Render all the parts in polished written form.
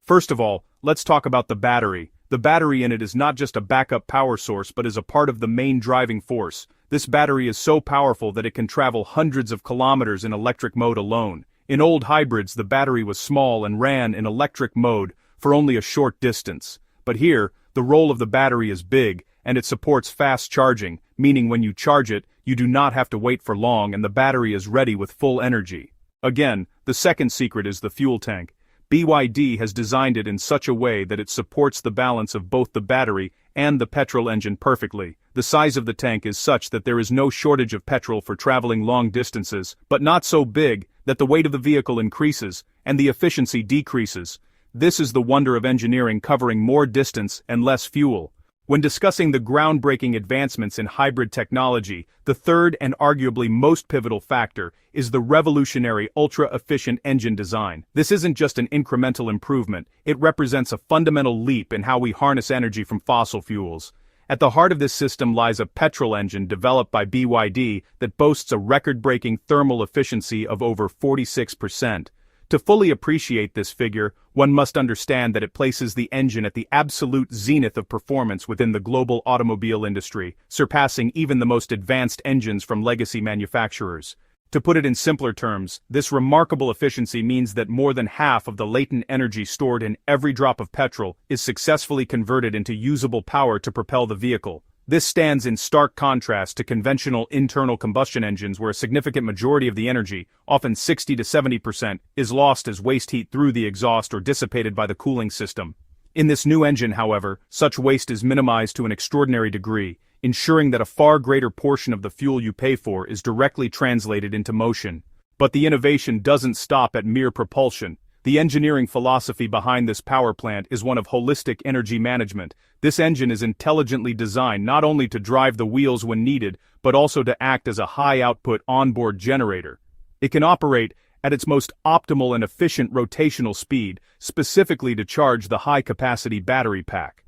First of all, let's talk about the battery. The battery in it is not just a backup power source but is a part of the main driving force. This battery is so powerful that it can travel hundreds of kilometers in electric mode alone. In old hybrids, the battery was small and ran in electric mode for only a short distance. But here, the role of the battery is big, and it supports fast charging, meaning when you charge it, you do not have to wait for long and the battery is ready with full energy. Again, the second secret is the fuel tank. BYD has designed it in such a way that it supports the balance of both the battery and the petrol engine perfectly. The size of the tank is such that there is no shortage of petrol for traveling long distances, but not so big that the weight of the vehicle increases and the efficiency decreases. This is the wonder of engineering, covering more distance and less fuel. When discussing the groundbreaking advancements in hybrid technology, the third and arguably most pivotal factor is the revolutionary ultra-efficient engine design. This isn't just an incremental improvement, it represents a fundamental leap in how we harness energy from fossil fuels. At the heart of this system lies a petrol engine developed by BYD that boasts a record-breaking thermal efficiency of over 46%. To fully appreciate this figure, one must understand that it places the engine at the absolute zenith of performance within the global automobile industry, surpassing even the most advanced engines from legacy manufacturers. To put it in simpler terms, this remarkable efficiency means that more than half of the latent energy stored in every drop of petrol is successfully converted into usable power to propel the vehicle. This stands in stark contrast to conventional internal combustion engines where a significant majority of the energy, often 60 to 70%, is lost as waste heat through the exhaust or dissipated by the cooling system. In this new engine, however, such waste is minimized to an extraordinary degree, ensuring that a far greater portion of the fuel you pay for is directly translated into motion. But the innovation doesn't stop at mere propulsion. The engineering philosophy behind this power plant is one of holistic energy management. This engine is intelligently designed not only to drive the wheels when needed, but also to act as a high-output onboard generator. It can operate at its most optimal and efficient rotational speed, specifically to charge the high-capacity battery pack.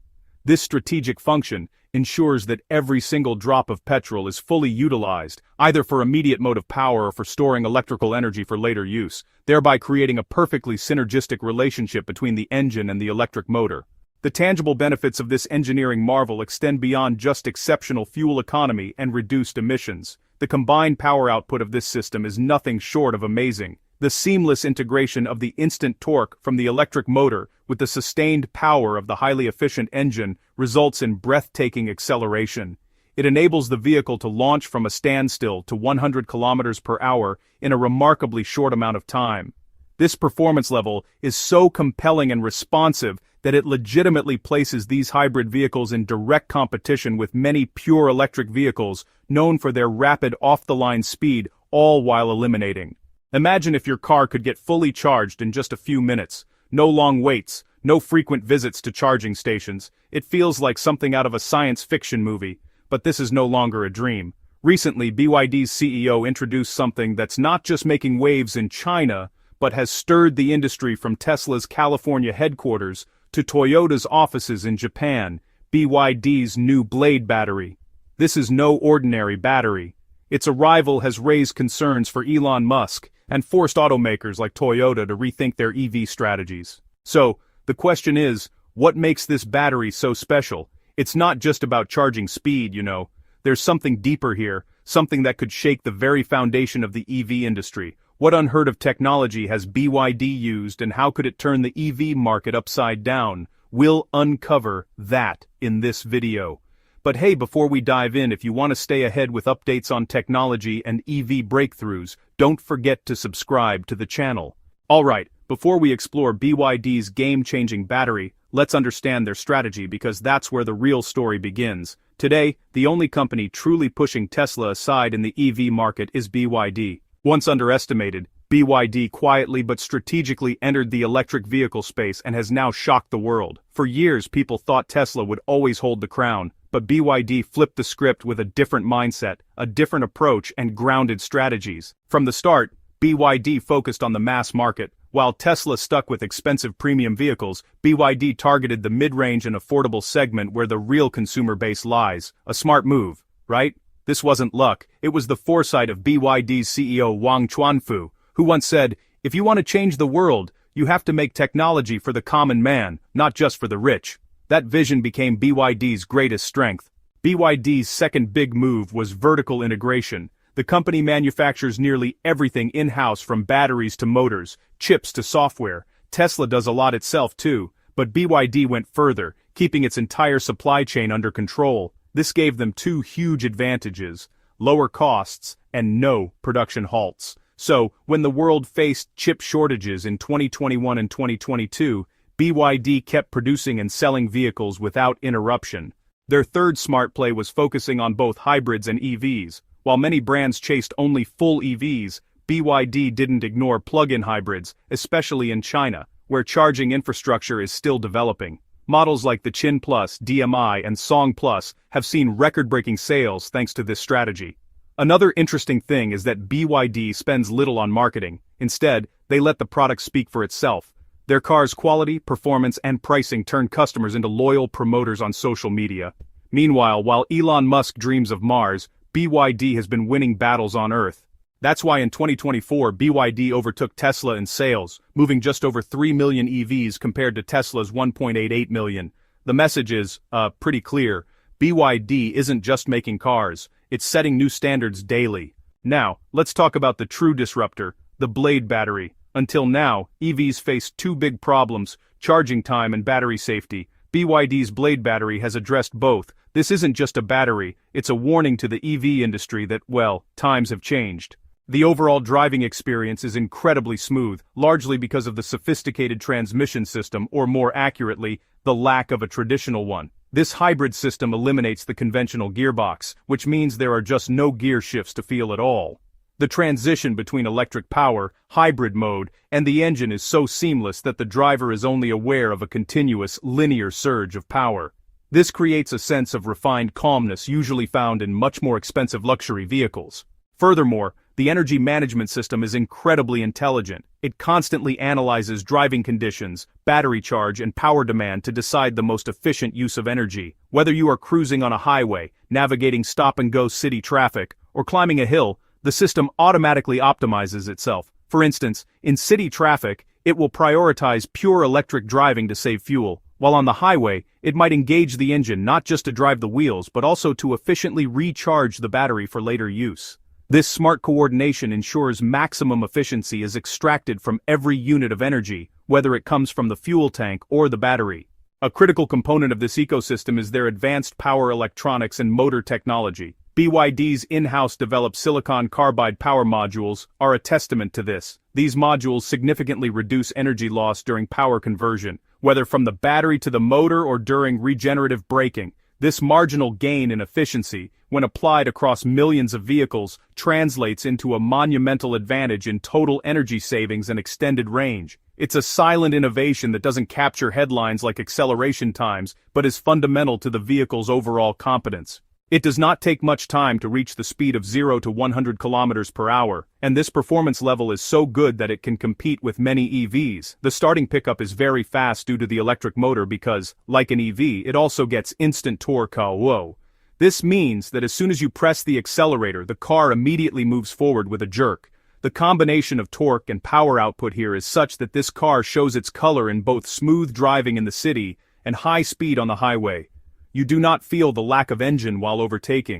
This strategic function ensures that every single drop of petrol is fully utilized, either for immediate motive power or for storing electrical energy for later use, thereby creating a perfectly synergistic relationship between the engine and the electric motor. The tangible benefits of this engineering marvel extend beyond just exceptional fuel economy and reduced emissions. The combined power output of this system is nothing short of amazing. The seamless integration of the instant torque from the electric motor with the sustained power of the highly efficient engine results in breathtaking acceleration. It enables the vehicle to launch from a standstill to 100 kilometers per hour in a remarkably short amount of time. This performance level is so compelling and responsive that it legitimately places these hybrid vehicles in direct competition with many pure electric vehicles known for their rapid off-the-line speed, all while eliminating. Imagine if your car could get fully charged in just a few minutes. No long waits, no frequent visits to charging stations. It feels like something out of a science fiction movie, but this is no longer a dream. Recently, BYD's CEO introduced something that's not just making waves in China, but has stirred the industry from Tesla's California headquarters to Toyota's offices in Japan, BYD's new Blade battery. This is no ordinary battery. Its arrival has raised concerns for Elon Musk and forced automakers like Toyota to rethink their EV strategies. So, the question is, what makes this battery so special? It's not just about charging speed, you know. There's something deeper here, something that could shake the very foundation of the EV industry. What unheard of technology has BYD used and how could it turn the EV market upside down? We'll uncover that in this video. But hey, before we dive in, if you want to stay ahead with updates on technology and EV breakthroughs, don't forget to subscribe to the channel. Alright, before we explore BYD's game-changing battery, let's understand their strategy because that's where the real story begins. Today, the only company truly pushing Tesla aside in the EV market is BYD. Once underestimated, BYD quietly but strategically entered the electric vehicle space and has now shocked the world. For years, people thought Tesla would always hold the crown, but BYD flipped the script with a different mindset, a different approach, and grounded strategies. From the start, BYD focused on the mass market. While Tesla stuck with expensive premium vehicles, BYD targeted the mid-range and affordable segment where the real consumer base lies. A smart move, right? This wasn't luck, it was the foresight of BYD's CEO Wang Chuanfu, who once said, "If you want to change the world, You have to make technology for the common man, not just for the rich. That vision became BYD's greatest strength. BYD's second big move was vertical integration. The company manufactures nearly everything in-house from batteries to motors, chips to software. Tesla does a lot itself too, but BYD went further, keeping its entire supply chain under control. This gave them two huge advantages: lower costs and no production halts. So, when the world faced chip shortages in 2021 and 2022, BYD kept producing and selling vehicles without interruption. Their third smart play was focusing on both hybrids and EVs. While many brands chased only full EVs, BYD didn't ignore plug-in hybrids, especially in China, where charging infrastructure is still developing. Models like the Qin Plus, DMI, and Song Plus have seen record-breaking sales thanks to this strategy. Another interesting thing is that BYD spends little on marketing. Instead, they let the product speak for itself. Their car's quality, performance, and pricing turn customers into loyal promoters on social media. Meanwhile, while Elon Musk dreams of Mars, BYD has been winning battles on Earth. That's why in 2024 BYD overtook Tesla in sales, moving just over 3 million EVs compared to Tesla's 1.88 million. The message is, pretty clear. BYD isn't just making cars, it's setting new standards daily. Now, let's talk about the true disruptor, the Blade battery. Until now, EVs faced two big problems: charging time and battery safety. BYD's Blade battery has addressed both. This isn't just a battery, it's a warning to the EV industry that, well, times have changed. The overall driving experience is incredibly smooth, largely because of the sophisticated transmission system, or more accurately, the lack of a traditional one. This hybrid system eliminates the conventional gearbox, which means there are just no gear shifts to feel at all. The transition between electric power, hybrid mode, and the engine is so seamless that the driver is only aware of a continuous, linear surge of power. This creates a sense of refined calmness usually found in much more expensive luxury vehicles. Furthermore, the energy management system is incredibly intelligent. It constantly analyzes driving conditions, battery charge, and power demand to decide the most efficient use of energy. Whether you are cruising on a highway, navigating stop-and-go city traffic, or climbing a hill, the system automatically optimizes itself. For instance, in city traffic, it will prioritize pure electric driving to save fuel, while on the highway, it might engage the engine not just to drive the wheels but also to efficiently recharge the battery for later use. This smart coordination ensures maximum efficiency is extracted from every unit of energy, whether it comes from the fuel tank or the battery. A critical component of this ecosystem is their advanced power electronics and motor technology. BYD's in-house developed silicon carbide power modules are a testament to this. These modules significantly reduce energy loss during power conversion, whether from the battery to the motor or during regenerative braking. This marginal gain in efficiency, when applied across millions of vehicles, translates into a monumental advantage in total energy savings and extended range. It's a silent innovation that doesn't capture headlines like acceleration times, but is fundamental to the vehicle's overall competence. It does not take much time to reach the speed of 0 to 100 kilometers per hour, and this performance level is so good that it can compete with many EVs. The starting pickup is very fast due to the electric motor because, like an EV, it also gets instant torque. Whoa. This means that as soon as you press the accelerator, the car immediately moves forward with a jerk. The combination of torque and power output here is such that this car shows its color in both smooth driving in the city and high speed on the highway. You do not feel the lack of engine while overtaking.